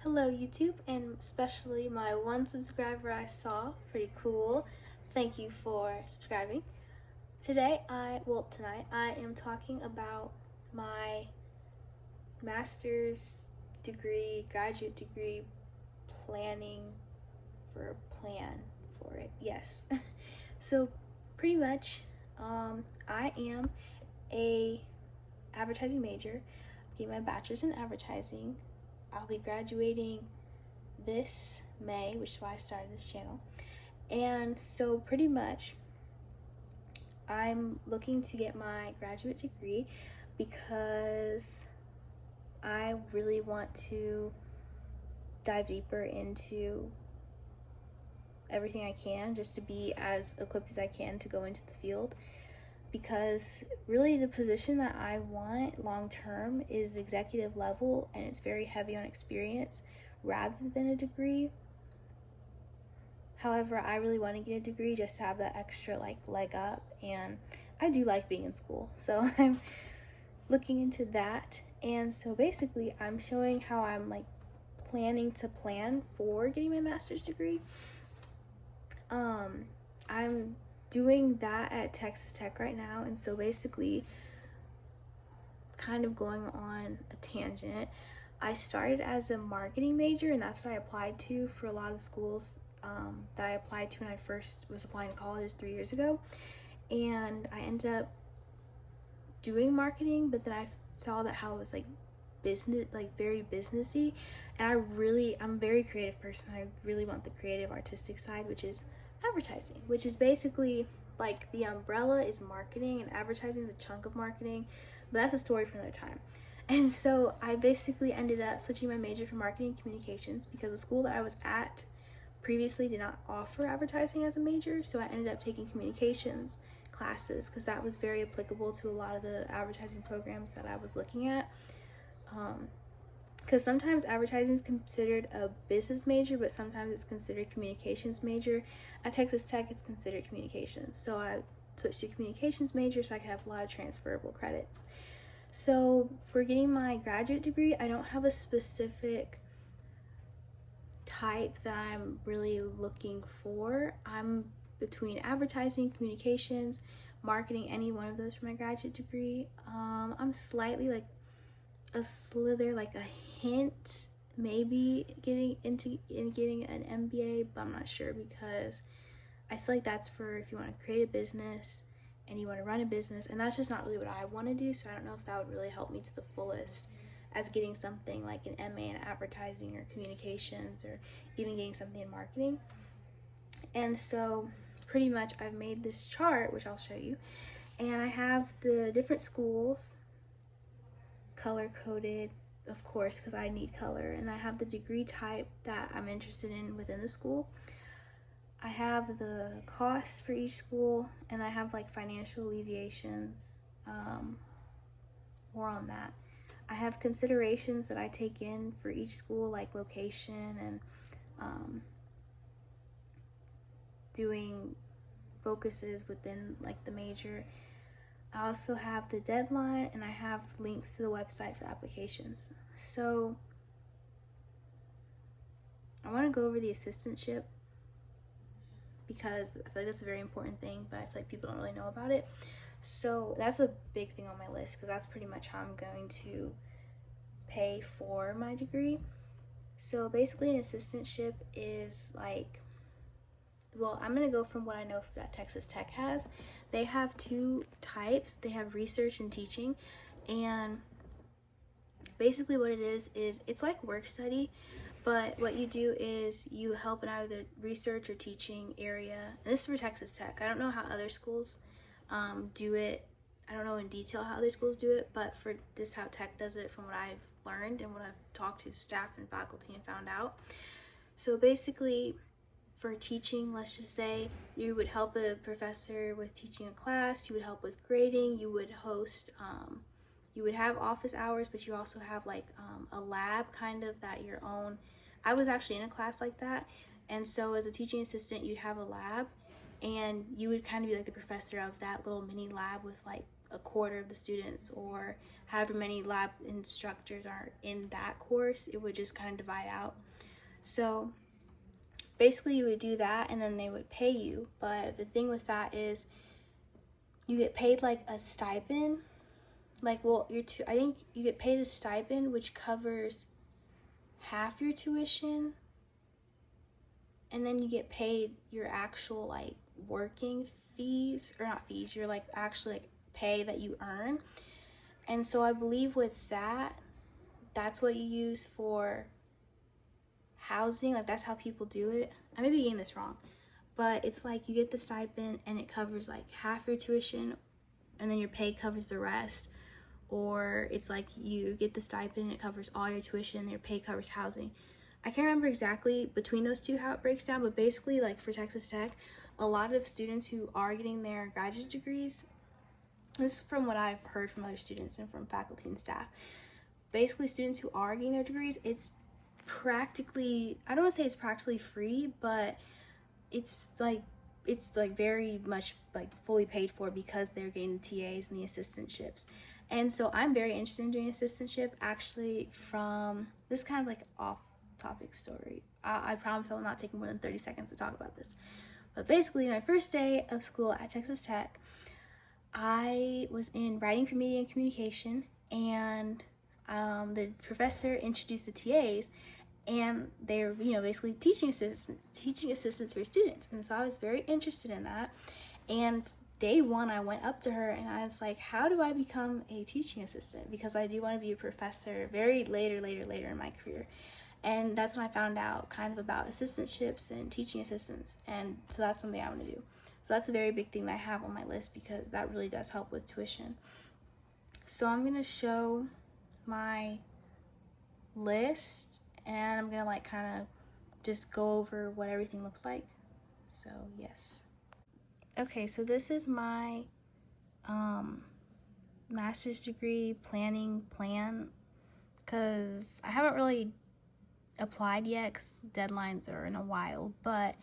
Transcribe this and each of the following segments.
Hello YouTube, and especially my one subscriber I saw. Pretty cool. Thank you for subscribing. Tonight I am talking about my master's degree, graduate degree planning plan for it. Yes. So pretty much I am a advertising major. I'm getting my bachelor's in advertising. I'll be graduating this May, which is why I started this channel. And so pretty much I'm looking to get my graduate degree because I really want to dive deeper into everything I can, just to be as equipped as I can to go into the field, because really the position that I want long term is executive level, and it's very heavy on experience rather than a degree. However, I really want to get a degree just to have that extra leg up, and I do like being in school, so I'm looking into that. And so basically I'm showing how I'm planning to plan for getting my master's degree. I'm doing that at Texas Tech right now, and so basically, kind of going on a tangent, I started as a marketing major, and that's what I applied to for a lot of schools that I applied to when I first was applying to colleges 3 years ago. And I ended up doing marketing, but then I saw that how it was business, very businessy, and I'm a very creative person. I really want the creative artistic side, which is advertising, which is basically the umbrella is marketing, and advertising is a chunk of marketing, but that's a story for another time. And so I basically ended up switching my major for marketing and communications because the school that I was at previously did not offer advertising as a major, so I ended up taking communications classes because that was very applicable to a lot of the advertising programs that I was looking at. Because sometimes advertising is considered a business major, but sometimes it's considered communications major. At Texas Tech, it's considered communications. So I switched to communications major so I could have a lot of transferable credits. So for getting my graduate degree, I don't have a specific type that I'm really looking for. I'm between advertising, communications, marketing, any one of those for my graduate degree. I'm slightly a slither, a hint, maybe getting an MBA, but I'm not sure because I feel like that's for if you want to create a business and you want to run a business, and that's just not really what I want to do. So I don't know if that would really help me to the fullest as getting something like an MA in advertising or communications, or even getting something in marketing. And so pretty much I've made this chart, which I'll show you, and I have the different schools color coded, of course, because I need color, and I have the degree type that I'm interested in within the school. I have the costs for each school, and I have financial alleviations, more on that. I have considerations that I take in for each school, like location and doing focuses within the major. I also have the deadline, and I have links to the website for applications. So I want to go over the assistantship because I feel like that's a very important thing, but I feel like people don't really know about it. So that's a big thing on my list because that's pretty much how I'm going to pay for my degree. So basically an assistantship is I'm going to go from what I know that Texas Tech has. They have two types. They have research and teaching, and basically what it is it's like work study, but what you do is you help in either the research or teaching area. And this is for Texas Tech. I don't know how other schools do it. I don't know in detail how other schools do it, but for this how Tech does it from what I've learned and what I've talked to staff and faculty and found out. So basically for teaching, let's just say you would help a professor with teaching a class, you would help with grading, you would host, you would have office hours, but you also have a lab kind of that your own. I was actually in a class like that, and so as a teaching assistant, you'd have a lab, and you would kind of be the professor of that little mini lab with a quarter of the students, or however many lab instructors are in that course, it would just kind of divide out. So basically you would do that and then they would pay you. But the thing with that is you get paid like a stipend. Like, well, I think you get paid a stipend which covers half your tuition, and then you get paid your actual like working fees, or not fees, you're like actually like pay that you earn. And so I believe with that, that's what you use for housing. Like, that's how people do it. I may be getting this wrong, but it's like you get the stipend and it covers like half your tuition, and then your pay covers the rest. Or it's like you get the stipend and it covers all your tuition and your pay covers housing. I can't remember exactly between those two how it breaks down, but basically, like for Texas Tech, a lot of students who are getting their graduate degrees, this is from what I've heard from other students and from faculty and staff, basically students who are getting their degrees, it's practically, I don't want to say it's practically free, but it's like very much like fully paid for because they're getting the TAs and the assistantships. And so I'm very interested in doing assistantship, actually. From this kind of like off topic story, I promise I will not take more than 30 seconds to talk about this. But basically, my first day of school at Texas Tech, I was in writing for media and communication, and the professor introduced the TAs, and they're, basically teaching assistants for students. And so I was very interested in that. And day one, I went up to her and I was like, how do I become a teaching assistant? Because I do want to be a professor very later in my career. And that's when I found out kind of about assistantships and teaching assistants. And so that's something I want to do. So that's a very big thing that I have on my list, because that really does help with tuition. So I'm going to show my list, and I'm gonna like kind of just go over what everything looks like. So yes. Okay, so this is my master's degree planning plan, because I haven't really applied yet because deadlines are in a while, but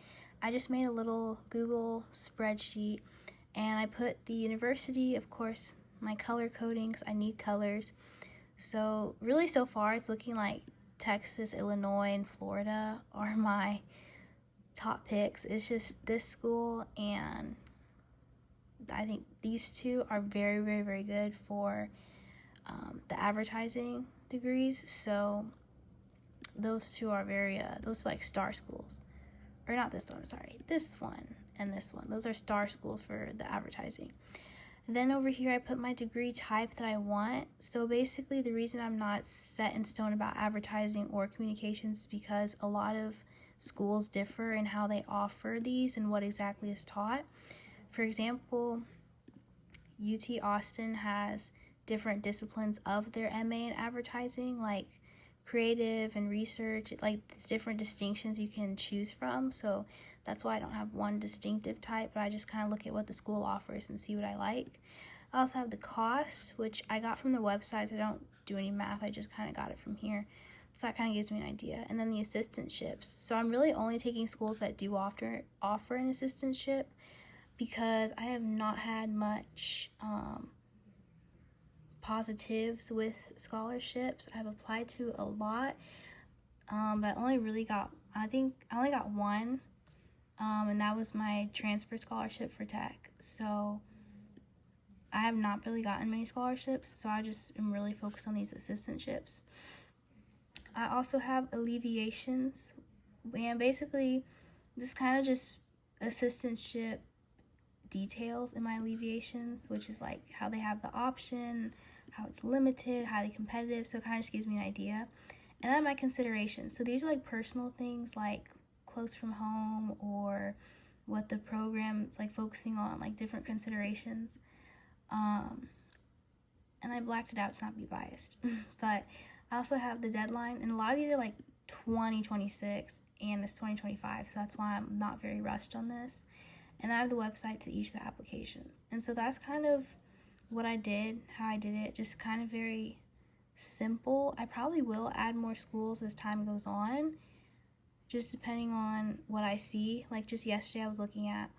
I just made a little Google spreadsheet and I put the university, of course, my color coding because I need colors. So really, so far it's looking like Texas, Illinois, and Florida are my top picks. It's just this school, and I think these two are very good for the advertising degrees. So those two are those are like star schools. Or not this one, sorry. This one and this one. Those are star schools for the advertising. Then over here I put my degree type that I want. So basically the reason I'm not set in stone about advertising or communications is because a lot of schools differ in how they offer these and what exactly is taught. For example, UT Austin has different disciplines of their MA in advertising, like creative and research. Like, it's different distinctions you can choose from. So that's why I don't have one distinctive type, but I just kind of look at what the school offers and see what I like. I also have the cost, which I got from the websites. I don't do any math, I just kind of got it from here. So that kind of gives me an idea. And then the assistantships. So I'm really only taking schools that do offer an assistantship, because I have not had much positives with scholarships. I've applied to a lot, but I only got one, and that was my transfer scholarship for tech. So I have not really gotten many scholarships, so I just am really focused on these assistantships. I also have alleviations, and basically this kind of just assistantship details in my alleviations, which is like how they have the option, how it's limited, highly competitive. So it kind of just gives me an idea. And then my considerations. So these are like personal things, like close from home, or what the program is like focusing on, like different considerations. And I blacked it out to not be biased. But I also have the deadline, and a lot of these are like 2026 and this 2025, so that's why I'm not very rushed on this. And I have the website to each of the applications. And so that's kind of what I did, how I did it, just kind of very simple. I probably will add more schools as time goes on, just depending on what I see. Like just yesterday I was looking at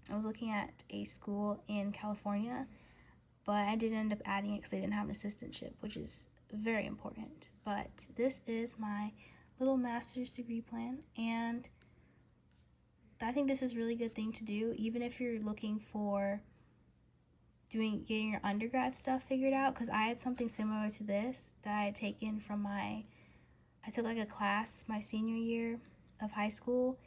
I was looking at a school in California, but I didn't end up adding it because they didn't have an assistantship, which is very important. But this is my little master's degree plan, and I think this is a really good thing to do, even if you're looking for getting your undergrad stuff figured out, because I had something similar to this that I had taken from I took like a class my senior year of high school,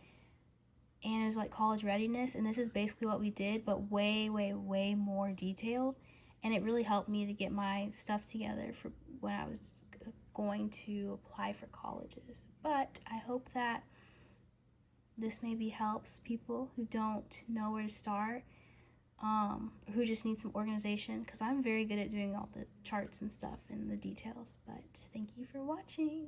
and it was like college readiness, and this is basically what we did, but way, way, way more detailed, and it really helped me to get my stuff together for when I was going to apply for colleges. But I hope that this maybe helps people who don't know where to start, who just need some organization, because I'm very good at doing all the charts and stuff and the details. But thank you for watching.